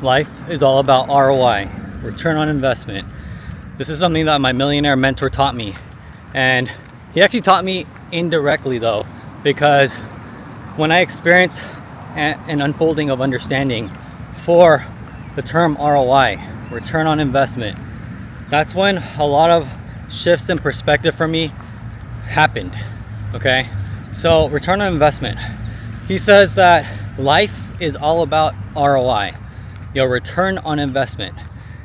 Life is all about ROI, return on investment. This is something that my millionaire mentor taught me. And he actually taught me indirectly though, because when I experienced an unfolding of understanding for the term ROI, return on investment, that's when a lot of shifts in perspective for me happened. Okay, so return on investment. He says that life is all about ROI, your return on investment.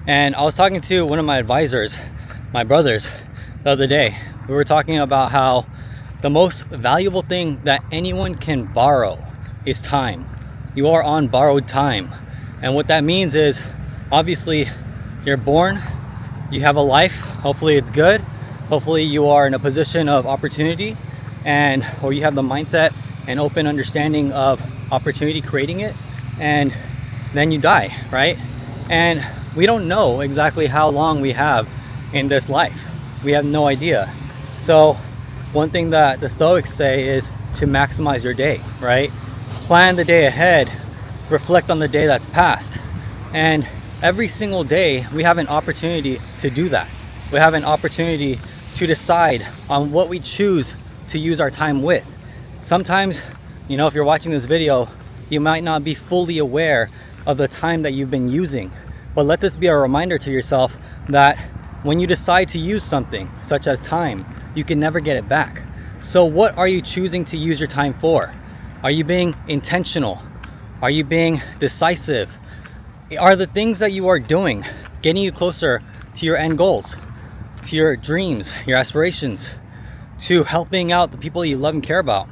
And I was talking to one of my advisors, my brothers, the other day. We were talking about how the most valuable thing that anyone can borrow is time. You are on borrowed time. And what that means is, obviously, you're born, you have a life, hopefully it's good, hopefully you are in a position of opportunity, or you have the mindset and open understanding of opportunity, creating it, and then you die, right? And we don't know exactly how long we have in this life. We have no idea. So one thing that the Stoics say is to maximize your day, right? Plan the day ahead, reflect on the day that's passed. And every single day we have an opportunity to do that. We have an opportunity to decide on what we choose to use our time with. Sometimes, if you're watching this video, you might not be fully aware of the time that you've been using, but let this be a reminder to yourself that when you decide to use something such as time, you can never get it back. So what are you choosing to use your time for? Are you being intentional? Are you being decisive? Are the things that you are doing getting you closer to your end goals, to your dreams, your aspirations, to helping out the people you love and care about?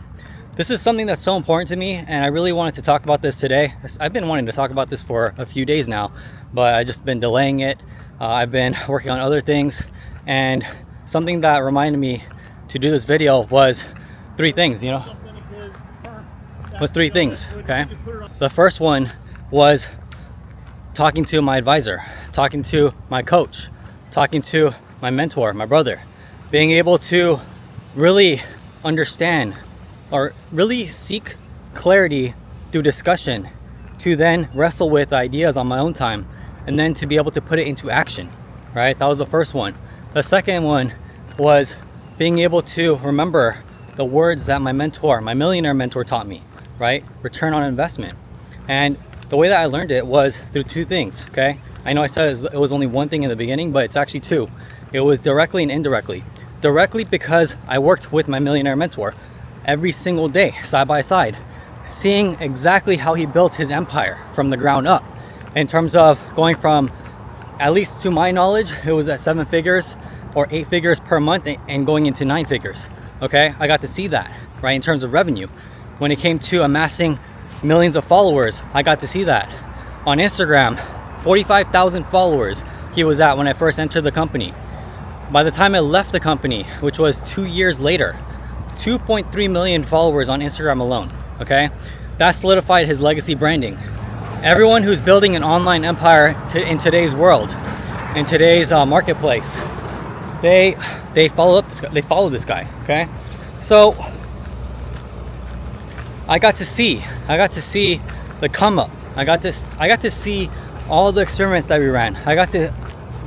This is something that's so important to me, and I really wanted to talk about this today. I've been wanting to talk about this for a few days now, but I've just been delaying it. I've been working on other things, and something that reminded me to do this video was three things, was three things, okay? The first one was talking to my advisor, talking to my coach, talking to my mentor, my brother, being able to really understand or really seek clarity through discussion, to then wrestle with ideas on my own time, and then to be able to put it into action, right? That was the first one. The second one was being able to remember the words that my mentor, my millionaire mentor, taught me, right? Return on investment. And the way that I learned it was through two things, okay? I know I said it was only one thing in the beginning, but it's actually two. It was directly and indirectly. Directly because I worked with my millionaire mentor every single day, side by side, seeing exactly how he built his empire from the ground up, in terms of going from, at least to my knowledge, it was at 7 figures or 8 figures per month and going into 9 figures, okay? I got to see that, right, in terms of revenue. When it came to amassing millions of followers, I got to see that. On Instagram, 45,000 followers he was at when I first entered the company. By the time I left the company, which was 2 years later, 2.3 million followers on Instagram alone, okay? That solidified his legacy branding. Everyone who's building an online empire in today's world, in today's marketplace, they follow this guy, okay? So I got to see the come up. I got to see all the experiments that we ran. I got to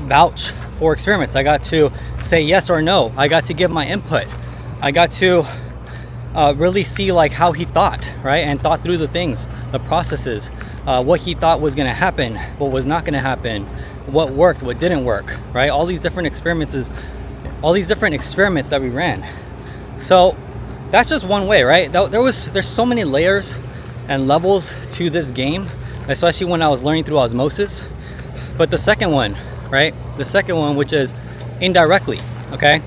vouch for experiments. I got to say yes or no. I got to give my input. I got to really see like how he thought, right? And thought through the things, the processes, what he thought was gonna happen, what was not gonna happen, what worked, what didn't work, right? All these different experiments that we ran. So that's just one way, right? There's so many layers and levels to this game, especially when I was learning through osmosis. But the second one, right? The second one, which is indirectly, okay?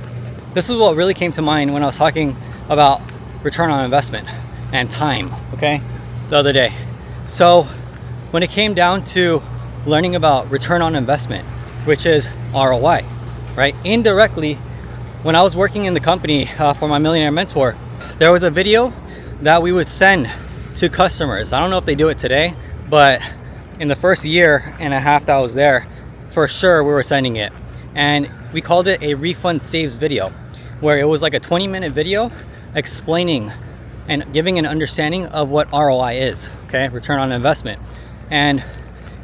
This is what really came to mind when I was talking about return on investment and time, okay, the other day. So when it came down to learning about return on investment, which is ROI, right? Indirectly, when I was working in the company for my millionaire mentor, there was a video that we would send to customers. I don't know if they do it today, but in the first year and a half that I was there, for sure we were sending it. And we called it a refund saves video, where it was like a 20-minute video explaining and giving an understanding of what ROI is, okay, return on investment. And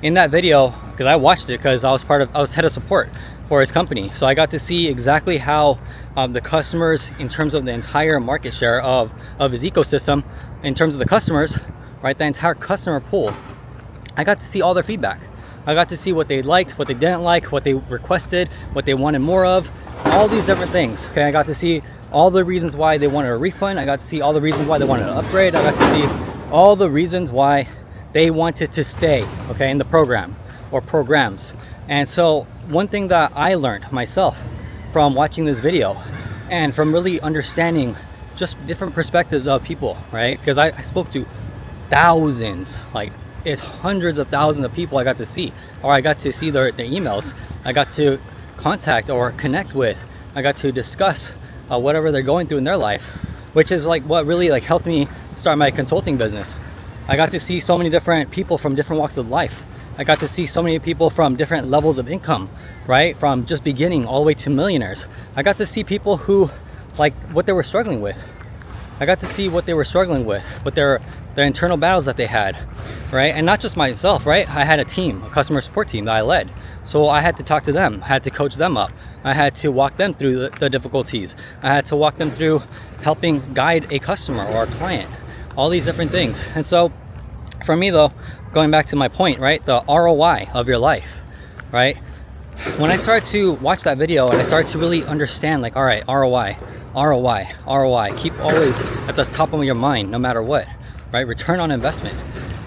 in that video, because I watched it because I was head of support for his company. So I got to see exactly how the customers, in terms of the entire market share of his ecosystem, in terms of the customers, right, the entire customer pool, I got to see all their feedback. I got to see what they liked, what they didn't like, what they requested, what they wanted more of, all these different things. Okay, I got to see all the reasons why they wanted a refund. I got to see all the reasons why they wanted an upgrade. I got to see all the reasons why they wanted to stay, okay, in the program or programs. And so one thing that I learned myself from watching this video and from really understanding just different perspectives of people, right? Because I spoke to thousands, like it's hundreds of thousands of people I got to see, or I got to see their emails. I got to contact or connect with. I got to discuss whatever they're going through in their life, which is like what really like helped me start my consulting business. I got to see so many different people from different walks of life. I got to see so many people from different levels of income, right? From just beginning all the way to millionaires. I got to see people who, like, what they were struggling with. I got to see what they were struggling with their internal battles that they had, right? And not just myself, right? I had a team, a customer support team that I led. So I had to talk to them, I had to coach them up. I had to walk them through the difficulties. I had to walk them through helping guide a customer or a client, all these different things. And so for me though, going back to my point, right? The ROI of your life, right? When I started to watch that video and I started to really understand, like, all right, ROI, keep always at the top of your mind, no matter what, right? Return on investment.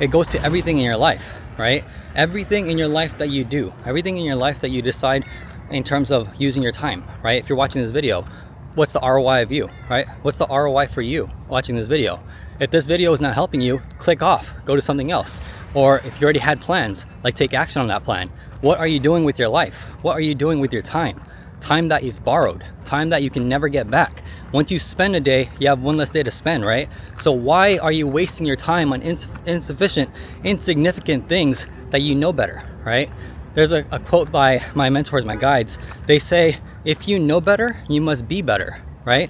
It goes to everything in your life, right? Everything in your life that you do, everything in your life that you decide in terms of using your time, right? If you're watching this video, what's the ROI of you, right? What's the ROI for you watching this video? If this video is not helping you, click off, go to something else. Or if you already had plans, like take action on that plan. What are you doing with your life? What are you doing with your time? Time that is borrowed, time that you can never get back. Once you spend a day, you have one less day to spend, right? So why are you wasting your time on insufficient, insignificant things that you know better, right? There's a quote by my mentors, my guides. They say, if you know better, you must be better, right?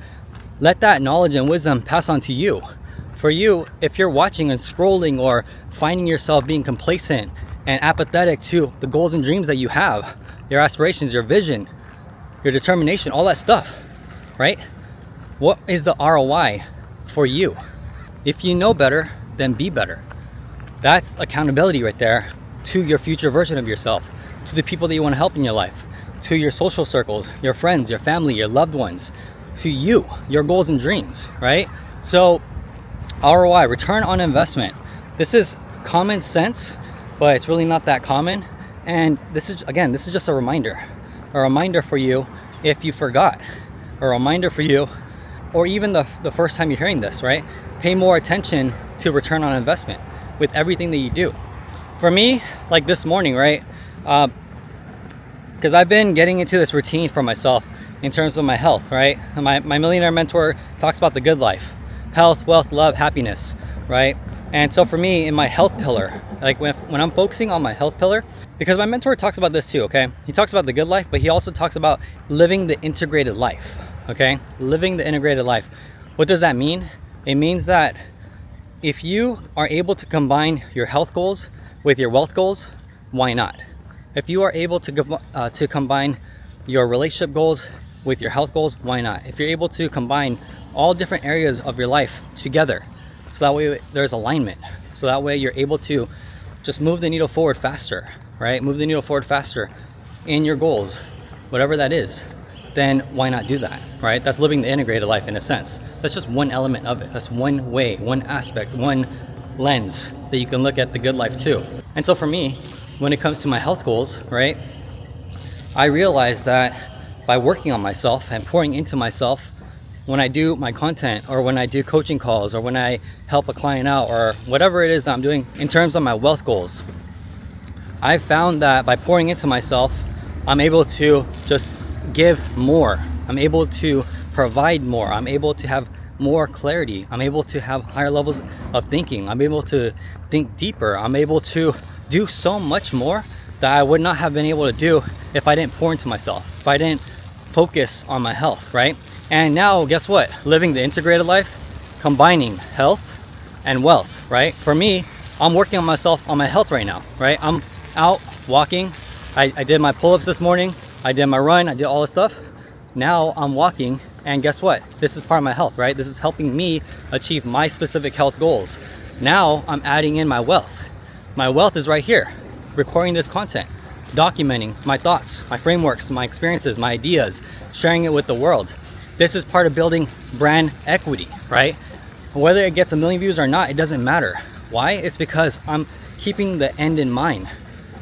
Let that knowledge and wisdom pass on to you. For you, if you're watching and scrolling or finding yourself being complacent and apathetic to the goals and dreams that you have, your aspirations, your vision, your determination, all that stuff, right? What is the ROI for you? If you know better, then be better. That's accountability right there to your future version of yourself, to the people that you want to help in your life, to your social circles, your friends, your family, your loved ones, to you, your goals and dreams, right? So ROI, return on investment. This is common sense, but it's really not that common. And this is just a reminder for you if you forgot, a reminder for you, or even the first time you're hearing this, right? Pay more attention to return on investment with everything that you do. For me, like this morning, right? Because I've been getting into this routine for myself in terms of my health, right? My millionaire mentor talks about the good life, health, wealth, love, happiness, right? And so for me, in my health pillar, like when I'm focusing on my health pillar, because my mentor talks about this too, okay? He talks about the good life, but he also talks about living the integrated life, okay? Living the integrated life. What does that mean? It means that if you are able to combine your health goals with your wealth goals, why not? If you are able to combine your relationship goals with your health goals, why not? If you're able to combine all different areas of your life together, so that way there's alignment, so that way you're able to just move the needle forward faster, right? Move the needle forward faster in your goals, whatever that is, then why not do that, right? That's living the integrated life in a sense. That's just one element of it. That's one way, one aspect, one lens that you can look at the good life too. And so for me, when it comes to my health goals, right, I realized that by working on myself and pouring into myself, when I do my content or when I do coaching calls or when I help a client out or whatever it is that I'm doing in terms of my wealth goals, I've found that by pouring into myself, I'm able to just give more. I'm able to provide more. I'm able to have more clarity. I'm able to have higher levels of thinking. I'm able to think deeper. I'm able to do so much more that I would not have been able to do if I didn't pour into myself, if I didn't focus on my health, right? And now, guess what? Living the integrated life, combining health and wealth, right? For me, I'm working on myself, on my health right now, right? I'm out walking. I did my pull-ups this morning. I did my run. I did all this stuff. Now I'm walking, and guess what? This is part of my health, right? This is helping me achieve my specific health goals. Now I'm adding in my wealth. My wealth is right here, recording this content, documenting my thoughts, my frameworks, my experiences, my ideas, sharing it with the world. This is part of building brand equity, right? Whether it gets 1 million views or not, it doesn't matter. Why? It's because I'm keeping the end in mind.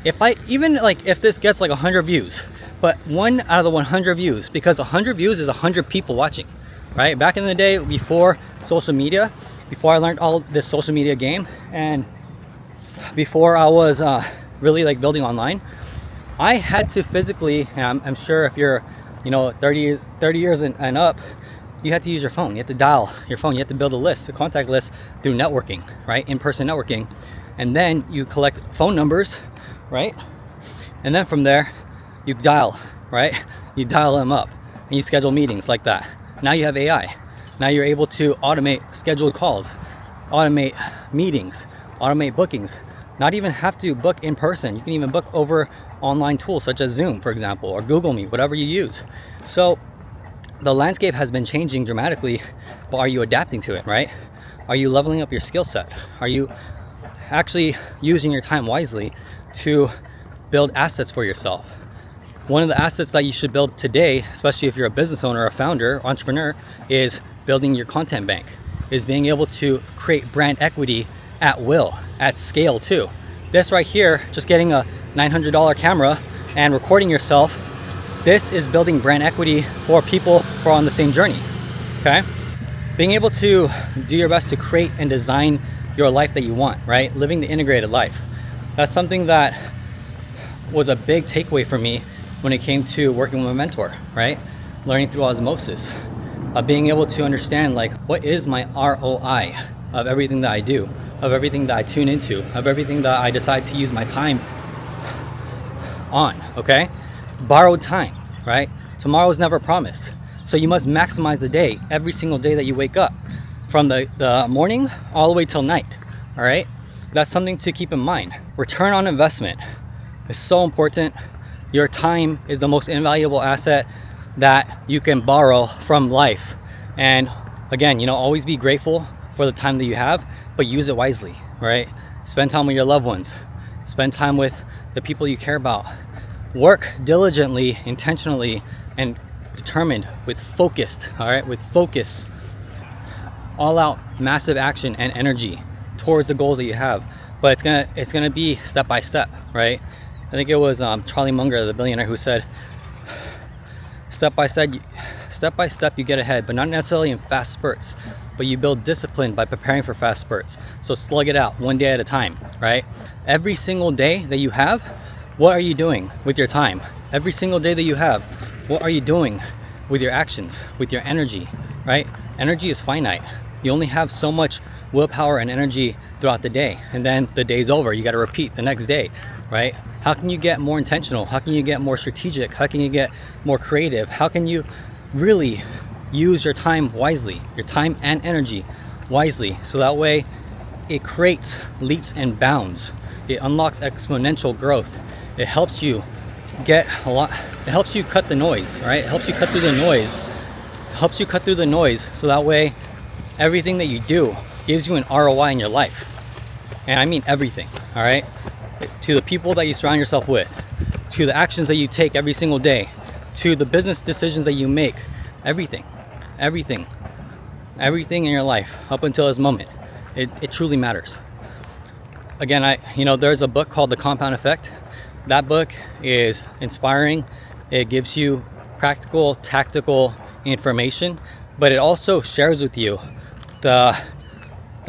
If this gets like 100 views, but 1 out of the 100 views, because 100 views is 100 people watching, right? Back in the day, before social media, before I learned all this social media game, and before I was really like building online, I had to physically, and I'm sure if you're 30 years and up, you had to use your phone. You have to dial your phone. You have to build a list, a contact list through networking, right? In-person networking. And then you collect phone numbers, right? And then from there, you dial, right? You dial them up and you schedule meetings like that. Now you have AI. Now you're able to automate scheduled calls, automate meetings, automate bookings. Not even have to book in person. You can even book over online tools such as Zoom, for example, or Google Meet, whatever you use. So the landscape has been changing dramatically, but are you adapting to it, right? Are you leveling up your skill set? Are you actually using your time wisely to build assets for yourself? One of the assets that you should build today, especially if you're a business owner, a founder, entrepreneur, is building your content bank, is being able to create brand equity at will, at scale too. This right here, just getting a $900 camera and recording yourself, this is building brand equity for people who are on the same journey, okay? Being able to do your best to create and design your life that you want, right? Living the integrated life. That's something that was a big takeaway for me when it came to working with a mentor, right? Learning through osmosis, being able to understand like, what is my ROI of everything that I do, of everything that I tune into, of everything that I decide to use my time on, okay? Borrowed time, right? Tomorrow is never promised. So you must maximize the day, every single day that you wake up, from the morning all the way till night, all right? That's something to keep in mind. Return on investment is so important. Your time is the most invaluable asset that you can borrow from life. And again, always be grateful for the time that you have, but use it wisely, right? Spend time with your loved ones. Spend time with the people you care about. Work diligently, intentionally, and determined, with focused, all right? With focus, all out massive action and energy towards the goals that you have. But it's gonna be step by step, right? I think it was Charlie Munger, the billionaire, who said, step by step you get ahead, but not necessarily in fast spurts, but you build discipline by preparing for fast spurts. So slug it out one day at a time, right? Every single day that you have, what are you doing with your time? Every single day that you have, what are you doing with your actions, with your energy, right? Energy is finite. You only have so much willpower and energy throughout the day, and then the day's over. You got to repeat the next day, right? How can you get more intentional? How can you get more strategic? How can you get more creative? How can you really use your time wisely, your time and energy wisely, so that way it creates leaps and bounds. It unlocks exponential growth. It helps you get a lot, it helps you cut the noise, right? It helps you cut through the noise. It helps you cut through the noise, so that way everything that you do gives you an ROI in your life. And I mean everything, all right? To the people that you surround yourself with, to the actions that you take every single day, to the business decisions that you make, everything in your life up until this moment, it truly matters. Again, there's a book called The Compound Effect. That book is inspiring. It gives you practical, tactical information, but it also shares with you the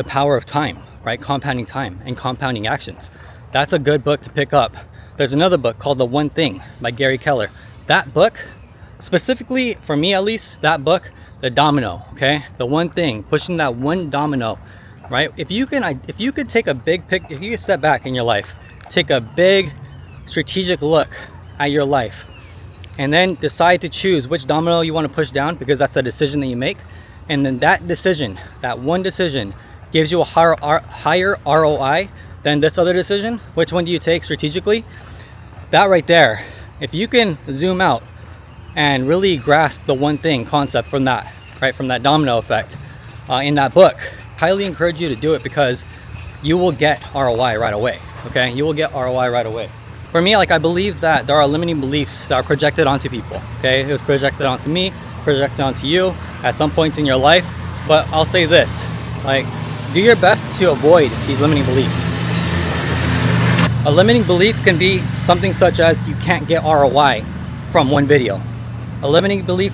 power of time, right? Compounding time and compounding actions. That's a good book to pick up. There's another book called The One Thing by Gary Keller. That book, specifically for me at least, that book, the domino, okay? The one thing, pushing that one domino, right? If you could take a big pick, if you could step back in your life, take a big strategic look at your life, and then decide to choose which domino you want to push down, because that's a decision that you make. And then that decision, that one decision, gives you a higher ROI than this other decision? Which one do you take strategically? That right there, if you can zoom out and really grasp the one thing concept from that, right, from that domino effect in that book, highly encourage you to do it, because you will get ROI right away. Okay, you will get ROI right away. For me, like, I believe that there are limiting beliefs that are projected onto people. Okay, it was projected onto me, projected onto you at some points in your life. But I'll say this, like, do your best to avoid these limiting beliefs. A limiting belief can be something such as you can't get ROI from one video. A limiting belief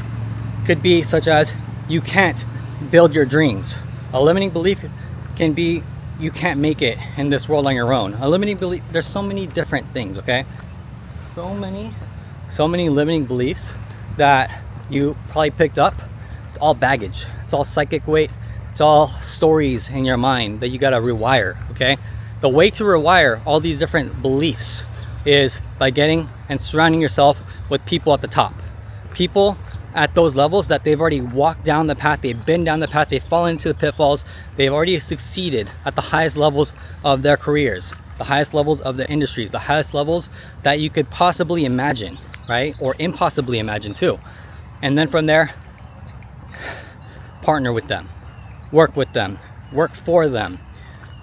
could be such as you can't build your dreams. A limiting belief can be you can't make it in this world on your own. A limiting belief, there's so many different things, okay? So many limiting beliefs that you probably picked up. It's all baggage. It's all psychic weight. It's all stories in your mind that you gotta rewire, okay? The way to rewire all these different beliefs is by getting and surrounding yourself with people at the top. People at those levels that they've already walked down the path, they've been down the path, they've fallen into the pitfalls, they've already succeeded at the highest levels of their careers, the highest levels of the industries, the highest levels that you could possibly imagine, right? Or impossibly imagine too. And then from there, partner with them, work with them, work for them,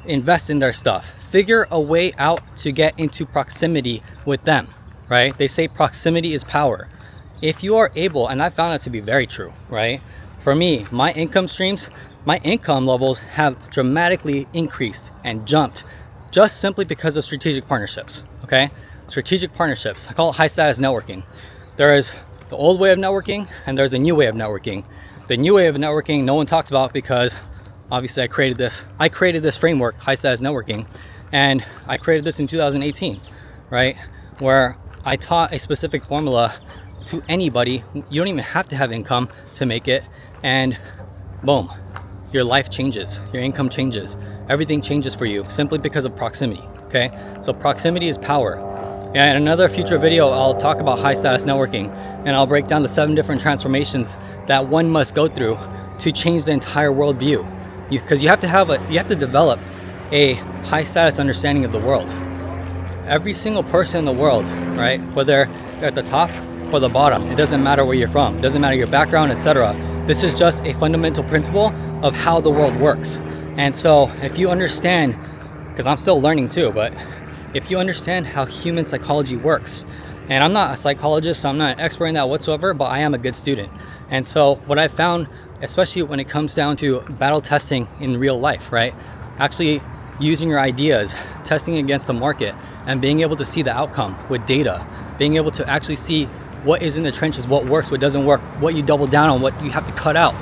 invest in their stuff, figure a way out to get into proximity with them, right? They say proximity is power. If you are able, and I found that to be very true, right? For me, my income streams, my income levels have dramatically increased and jumped just simply because of strategic partnerships, okay? Strategic partnerships, I call it high status networking. There is the old way of networking and there's a new way of networking. The new way of networking no one talks about because obviously I created this framework, high status networking, and I created this in 2018, right? Where I taught a specific formula to anybody. You don't even have to have income to make it, and boom, your life changes, your income changes, everything changes for you simply because of proximity. Okay, so proximity is power. And in another future video, I'll talk about high status networking, and I'll break down the 7 different transformations that one must go through to change the entire worldview. Because you have to develop a high status understanding of the world. Every single person in the world, right, whether they're at the top or the bottom, it doesn't matter where you're from, it doesn't matter your background, etc. This is just a fundamental principle of how the world works. And so if you understand, because I'm still learning too, but if you understand how human psychology works, and I'm not a psychologist, so I'm not an expert in that whatsoever, but I am a good student. And so what I found, especially when it comes down to battle testing in real life, right, actually using your ideas, testing against the market, and being able to see the outcome with data, being able to actually see what is in the trenches, what works, what doesn't work, what you double down on, what you have to cut out.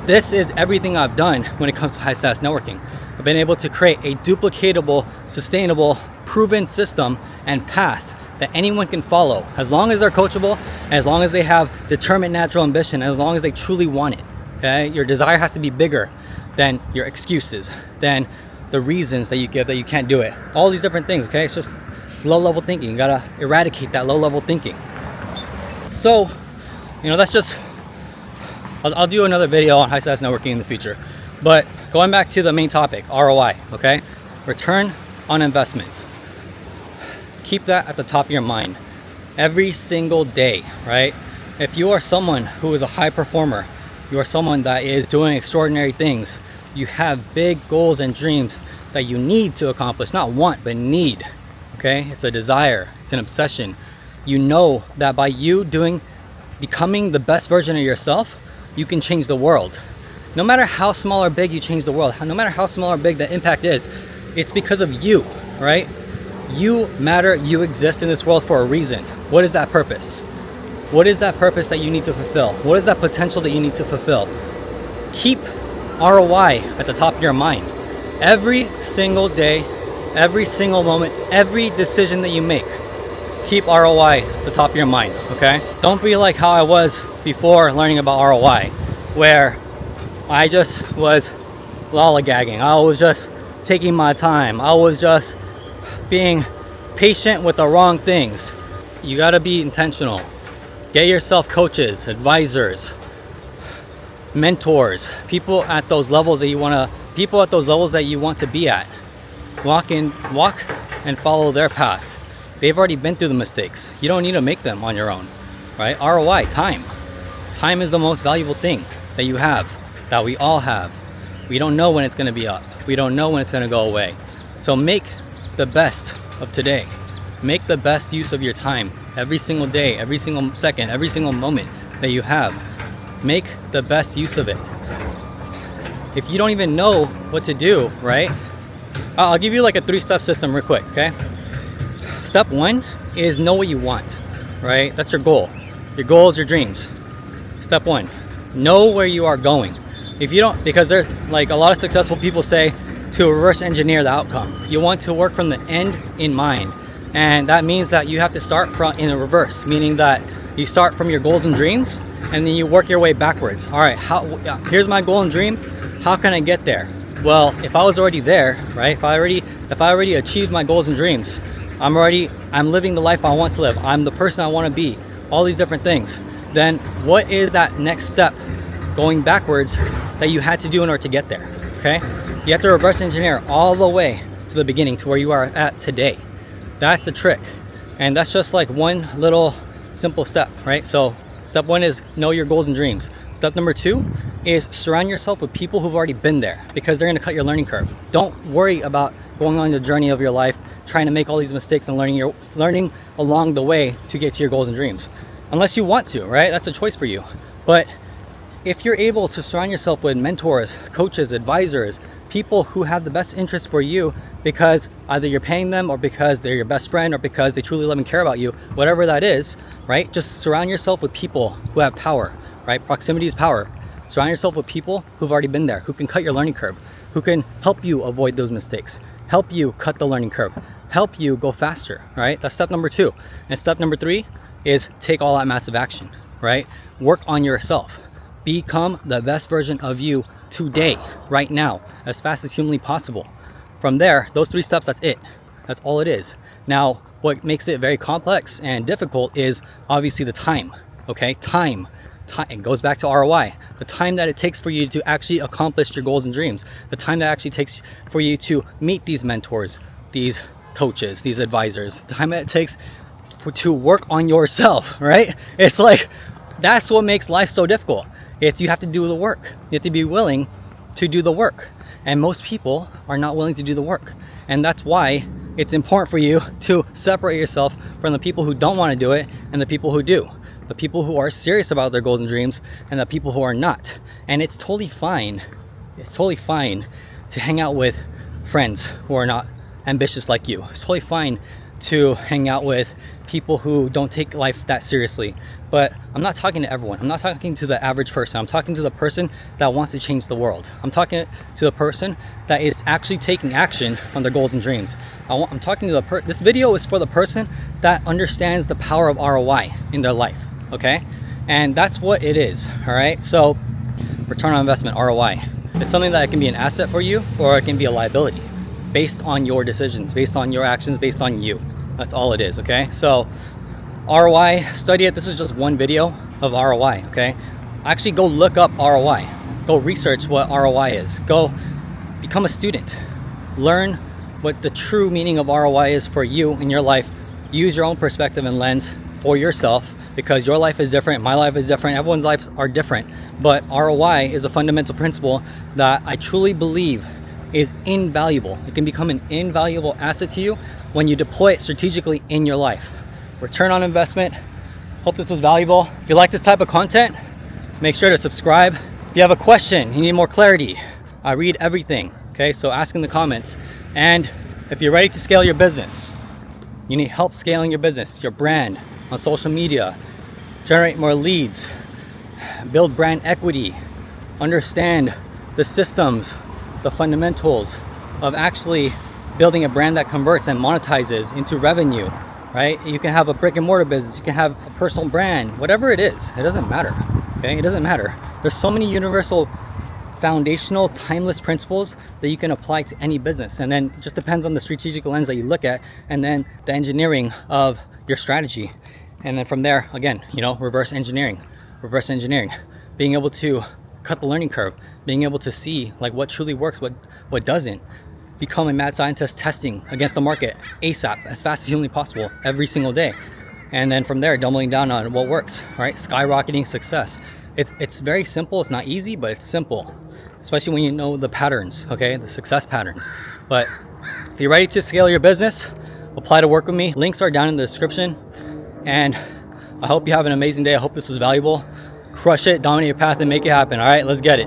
This is everything I've done when it comes to high status networking. I've been able to create a duplicatable, sustainable, proven system and path that anyone can follow, as long as they're coachable, as long as they have determined natural ambition, as long as they truly want it. Okay, your desire has to be bigger than your excuses, than the reasons that you give that you can't do it. All these different things. Okay, it's just low-level thinking. You gotta eradicate that low-level thinking. So, that's just, I'll do another video on high status networking in the future. But going back to the main topic, ROI, okay? Return on investment. Keep that at the top of your mind every single day, right? If you are someone who is a high performer, you are someone that is doing extraordinary things, you have big goals and dreams that you need to accomplish, not want, but need, okay? It's a desire, it's an obsession. You know that by you becoming the best version of yourself, you can change the world. No matter how small or big you change the world, no matter how small or big the impact is, it's because of you, right? You matter, you exist in this world for a reason. What is that purpose? What is that purpose that you need to fulfill? What is that potential that you need to fulfill? Keep ROI at the top of your mind. Every single day, every single moment, every decision that you make, keep ROI at the top of your mind, okay? Don't be like how I was before learning about ROI, where I just was lollygagging. I was just taking my time. I was just being patient with the wrong things. You gotta be intentional. Get yourself coaches, advisors, mentors, people at those levels that you want to be at. walk and follow their path. They've already been through the mistakes. You don't need to make them on your own, right? ROI, time. Time is the most valuable thing that you have, that we all have. We don't know when it's going to be up. We don't know when it's going to go away. So make the best of today. Make the best use of your time every single day, every single second, every single moment that you have. Make the best use of it. If you don't even know what to do, right? I'll give you like a 3-step system real quick, okay? Step 1 is know what you want, right? That's your goal. Your goals, your dreams. Step 1, know where you are going. If you don't, because there's like a lot of successful people say to reverse engineer the outcome. You want to work from the end in mind. And that means that you have to start from in a reverse, meaning that you start from your goals and dreams and then you work your way backwards. All right, here's my goal and dream. How can I get there? Well, if I was already there, right? If I already achieved my goals and dreams, I'm living the life I want to live. I'm the person I want to be. All these different things. Then what is that next step going backwards that you had to do in order to get there? Okay? You have to reverse engineer all the way to the beginning, to where you are at today. That's the trick. And that's just like one little simple step, right? So step 1 is know your goals and dreams. Step number 2 is surround yourself with people who've already been there, because they're going to cut your learning curve. Don't worry about going on the journey of your life, trying to make all these mistakes and learning along the way to get to your goals and dreams. Unless you want to, right? That's a choice for you. But if you're able to surround yourself with mentors, coaches, advisors, people who have the best interest for you, because either you're paying them or because they're your best friend or because they truly love and care about you, whatever that is, right? Just surround yourself with people who have power, right? Proximity is power. Surround yourself with people who've already been there, who can cut your learning curve, who can help you avoid those mistakes, help you cut the learning curve, help you go faster, right? That's step number 2. And step number 3 is take all that massive action, right? Work on yourself. Become the best version of you today, right now, as fast as humanly possible. From there, those 3 steps, that's it. That's all it is. Now, what makes it very complex and difficult is obviously the time, okay? Time. It goes back to ROI. The time that it takes for you to actually accomplish your goals and dreams. The time that actually takes for you to meet these mentors, these coaches, these advisors. The time that it takes to work on yourself, right? It's like, that's what makes life so difficult. It's you have to do the work. You have to be willing to do the work. And most people are not willing to do the work. And that's why it's important for you to separate yourself from the people who don't want to do it and the people who do. The people who are serious about their goals and dreams and the people who are not. And it's totally fine. It's totally fine to hang out with friends who are not ambitious like you. It's totally fine to hang out with people who don't take life that seriously. But I'm not talking to everyone. I'm not talking to the average person. I'm talking to the person that wants to change the world. I'm talking to the person that is actually taking action on their goals and dreams. I'm talking to this video is for the person that understands the power of ROI in their life, okay? And that's what it is, all right? So return on investment, ROI. It's something that can be an asset for you or it can be a liability based on your decisions, based on your actions, based on you. That's all it is, okay? So ROI, study it. This is just one video of ROI, okay? Actually go look up ROI. Go research what ROI is. Go become a student. Learn what the true meaning of ROI is for you in your life. Use your own perspective and lens for yourself, because your life is different, my life is different, everyone's lives are different. But ROI is a fundamental principle that I truly believe is invaluable. It can become an invaluable asset to you when you deploy it strategically in your life. Return on investment. Hope this was valuable. If you like this type of content, make sure to subscribe. If you have a question, you need more clarity, I read everything, okay? So ask in the comments. And if you're ready to scale your business, you need help scaling your business, your brand on social media, generate more leads, build brand equity, understand the systems, the fundamentals of actually building a brand that converts and monetizes into revenue, right? You can have a brick and mortar business, you can have a personal brand, whatever it is, it doesn't matter, okay? It doesn't matter. There's so many universal, foundational, timeless principles that you can apply to any business. And then it just depends on the strategic lens that you look at and then the engineering of your strategy. And then from there, again, reverse engineering, being able to cut the learning curve, being able to see like what truly works, what doesn't, become a mad scientist testing against the market ASAP, as fast as humanly possible, every single day. And then from there, doubling down on what works, right? Skyrocketing success. It's very simple. It's not easy, but it's simple, especially when you know the patterns, okay? The success patterns. But if you're ready to scale your business, apply to work with me. Links are down in the description. And I hope you have an amazing day. I hope this was valuable. Crush it, dominate your path, and make it happen. All right, let's get it.